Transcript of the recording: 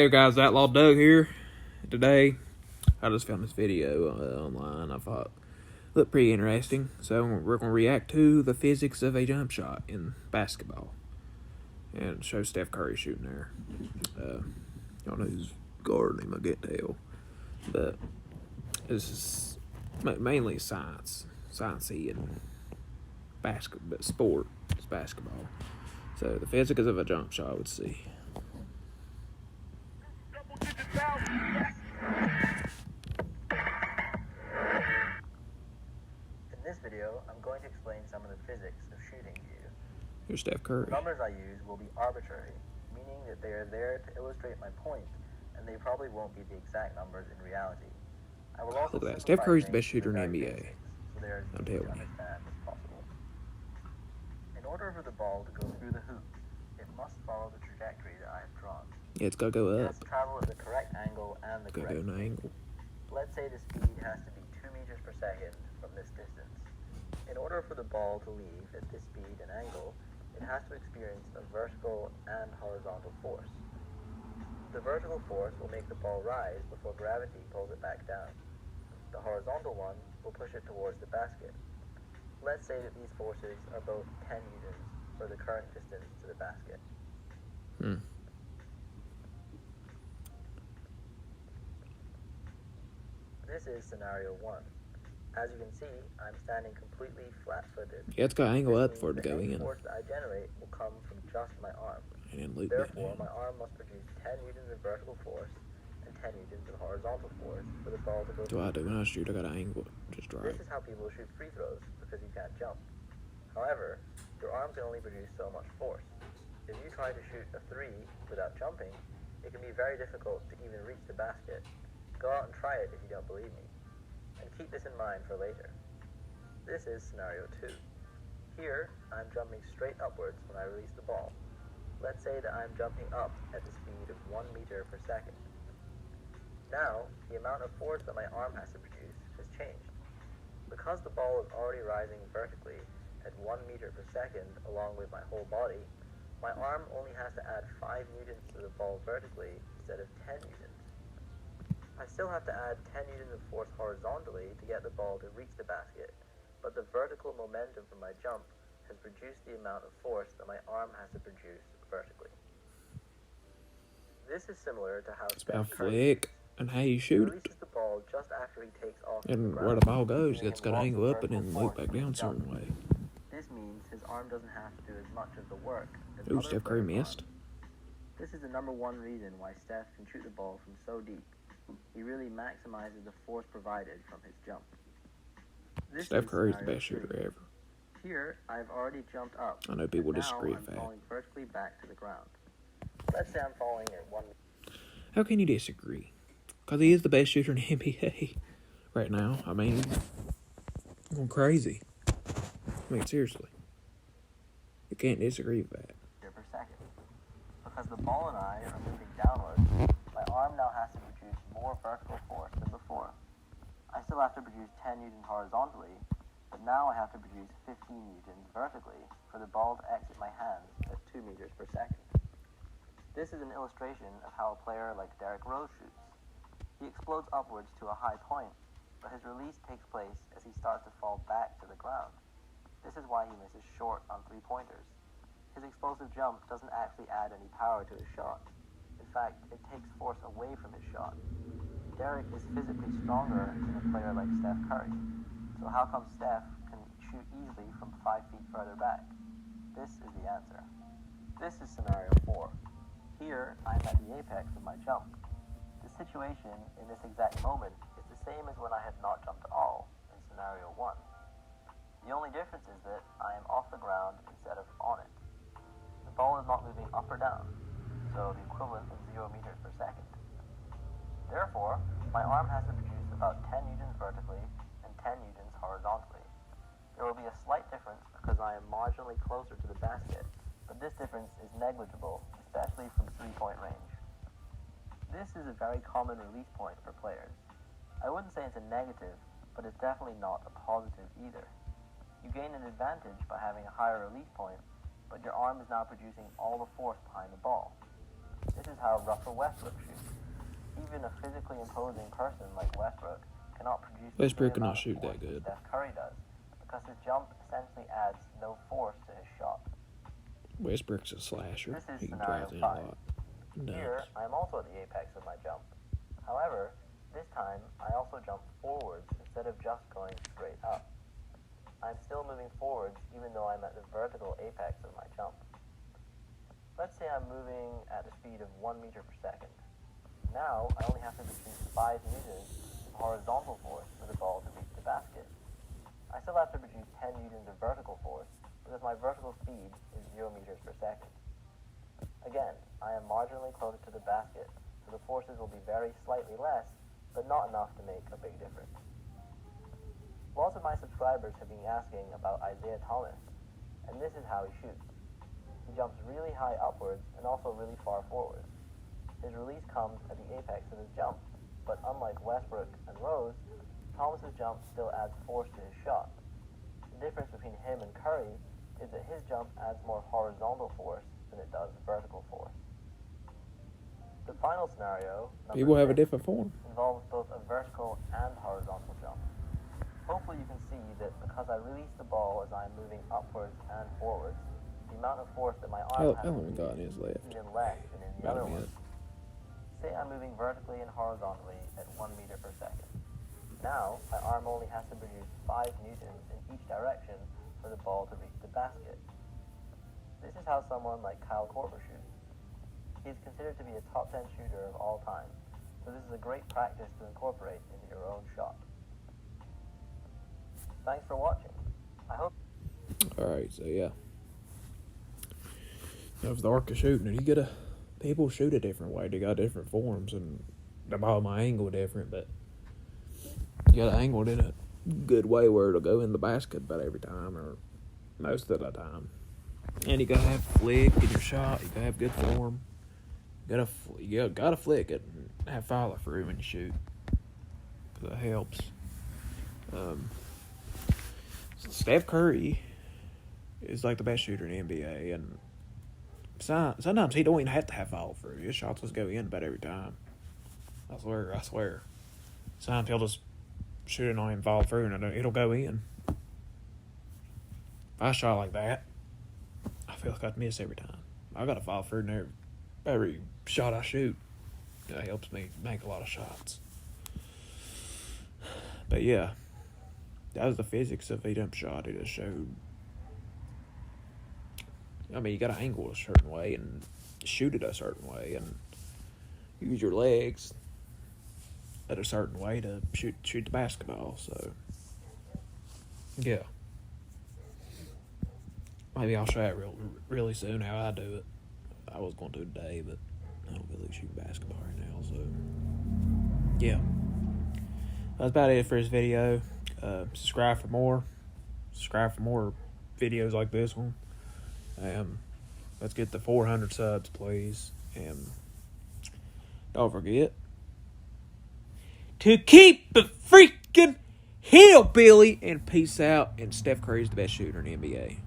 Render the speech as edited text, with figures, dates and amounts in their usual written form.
Hey guys, Outlaw Doug here. Today, I just found this video online. I thought it looked pretty interesting. So we're going to react to the physics of a jump shot in basketball. And show Steph Curry shooting there. I don't know who's guarding him, I can't tell. But this is mainly science. Science-y and sport. It's basketball. So the physics of a jump shot, let's see. In this video, I'm going to explain some of the physics of shooting to you. Here's Steph Curry. The numbers I use will be arbitrary, meaning that they are there to illustrate my point, and they probably won't be the exact numbers in reality. I will also look at that. Steph Curry's the best shooter in the NBA. Basics, so they are as easy to understand as possible. In order for the ball to go through the hoop, it must follow the trajectory that I have drawn. Yeah, it's got to go up. It has to travel at the correct angle and the correct angle. Let's say the speed has to be 2 meters per second from this distance. In order for the ball to leave at this speed and angle, it has to experience a vertical and horizontal force. The vertical force will make the ball rise before gravity pulls it back down. The horizontal one will push it towards the basket. Let's say that these forces are both 10 newtons for the current distance to the basket. This is scenario 1. As you can see, I'm standing completely flat-footed. Yeah, it's got to angle up for it to go in. The force that I generate will come from just my arm. And Therefore, my arm must produce 10 newtons of vertical force and 10 newtons of horizontal force for the ball to go through. When I shoot, I got to angle it just right. This is how people shoot free throws, because you can't jump. However, your arm can only produce so much force. If you try to shoot a 3 without jumping, it can be very difficult to even reach the basket. Go out and try it if you don't believe me. And keep this in mind for later. This is scenario 2. Here, I'm jumping straight upwards when I release the ball. Let's say that I'm jumping up at the speed of 1 meter per second. Now, the amount of force that my arm has to produce has changed. Because the ball is already rising vertically at 1 meter per second along with my whole body, my arm only has to add 5 newtons to the ball vertically instead of 10 newtons. I still have to add 10 newtons of force horizontally to get the ball to reach the basket, but the vertical momentum from my jump has reduced the amount of force that my arm has to produce vertically. This is similar to how Steph Curry and how you shoot releases the ball just after he takes off and where the ball goes, it's got to angle up and then loop back down a certain way. This means his arm doesn't have to do as much of the work as Ooh, Steph Curry missed. This is the number one reason why Steph can shoot the ball from so deep. He really maximizes the force provided from his jump. Steph Curry's the best shooter ever. Here, I've already jumped up. I know people disagree with that. Falling vertically back to the ground. Let's say I'm falling at 1 meter. How can you disagree? Because he is the best shooter in the NBA right now. I mean, I'm going crazy. I mean, seriously. You can't disagree with that. Per second. Because the ball and I are moving downwards, my arm now has to produce more vertical force than before. I still have to produce 10 newtons horizontally, but now I have to produce 15 newtons vertically for the ball to exit my hands at 2 meters per second. This is an illustration of how a player like Derrick Rose shoots. He explodes upwards to a high point, but his release takes place as he starts to fall back to the ground. This is why he misses short on three-pointers. His explosive jump doesn't actually add any power to his shot. In fact, it takes force away from his shot. Derrick is physically stronger than a player like Steph Curry. So how come Steph can shoot easily from 5 feet further back? This is the answer. This is scenario 4. Here, I'm at the apex of my jump. The situation in this exact moment is the same as when I had not jumped at all in scenario 1. The only difference is that I am off the ground instead of on it. The ball is not moving up or down, so the equivalent of 0 meters per second. Therefore, my arm has to produce about 10 newtons vertically and 10 newtons horizontally. There will be a slight difference because I am marginally closer to the basket, but this difference is negligible, especially from 3-point range. This is a very common release point for players. I wouldn't say it's a negative, but it's definitely not a positive either. You gain an advantage by having a higher release point, but your arm is now producing all the force behind the ball. This is how Russell Westbrook shoots. Even a physically imposing person like Westbrook cannot produce the Westbrook same cannot amount of shoot force that good. Steph Curry does, because his jump essentially adds no force to his shot. Westbrook's a slasher. This is He scenario drives in a 5. lot. Here, Dunks. I am also at the apex of my jump. However, this time, I also jump forwards instead of just going straight up. I'm still moving forwards even though I'm at the vertical apex of my jump. Let's say I'm moving at a speed of 1 meter per second. Now, I only have to produce 5 newtons of horizontal force for the ball to reach the basket. I still have to produce 10 newtons of vertical force because my vertical speed is 0 meters per second. Again, I am marginally closer to the basket, so the forces will be very slightly less, but not enough to make a big difference. Lots of my subscribers have been asking about Isaiah Thomas, and this is how he shoots. He jumps really high upwards and also really far forwards. His release comes at the apex of his jump, but unlike Westbrook and Rose, Thomas's jump still adds force to his shot. The difference between him and Curry is that his jump adds more horizontal force than it does vertical force. The final scenario, People have a 6, different form. involves both a vertical and horizontal jump. Hopefully you can see that because I release the ball as I am moving upwards and forwards, the amount of force that my arm has Ellen got in his left. is even less than in the About a other one. minute. Say I'm moving vertically and horizontally at 1 meter per second. Now, my arm only has to produce 5 newtons in each direction for the ball to reach the basket. This is how someone like Kyle Korver shoots. He is considered to be a top 10 shooter of all time, so this is a great practice to incorporate into your own shot. Thanks for watching. I hope... Alright, so yeah. That was the arc of shooting, and people shoot a different way. They got different forms, and the ball my angle different, but you got it angled in a good way where it'll go in the basket about every time, or most of the time. And you gotta have flick in your shot. You gotta have good form. You gotta flick it and have follow through when you shoot. That helps. Steph Curry is like the best shooter in the NBA, and sometimes he don't even have to have follow through. His shots just go in about every time. I swear. Sometimes he'll just shoot it, not even follow through, and it'll go in. If I shot like that, I feel like I'd miss every time. I got to follow through in every shot I shoot. That helps me make a lot of shots. But yeah, that was the physics of a jump shot. It just showed. I mean, you got to angle a certain way and shoot it a certain way, and use your legs at a certain way to shoot the basketball. So yeah, maybe I'll show you really soon how I do it. I was going to today, but I don't really shoot basketball right now. So yeah, that's about it for this video. Subscribe for more. Subscribe for more videos like this one. Let's get the 400 subs, please. And don't forget to keep the freaking hillbilly, and peace out. And Steph Curry's the best shooter in the NBA.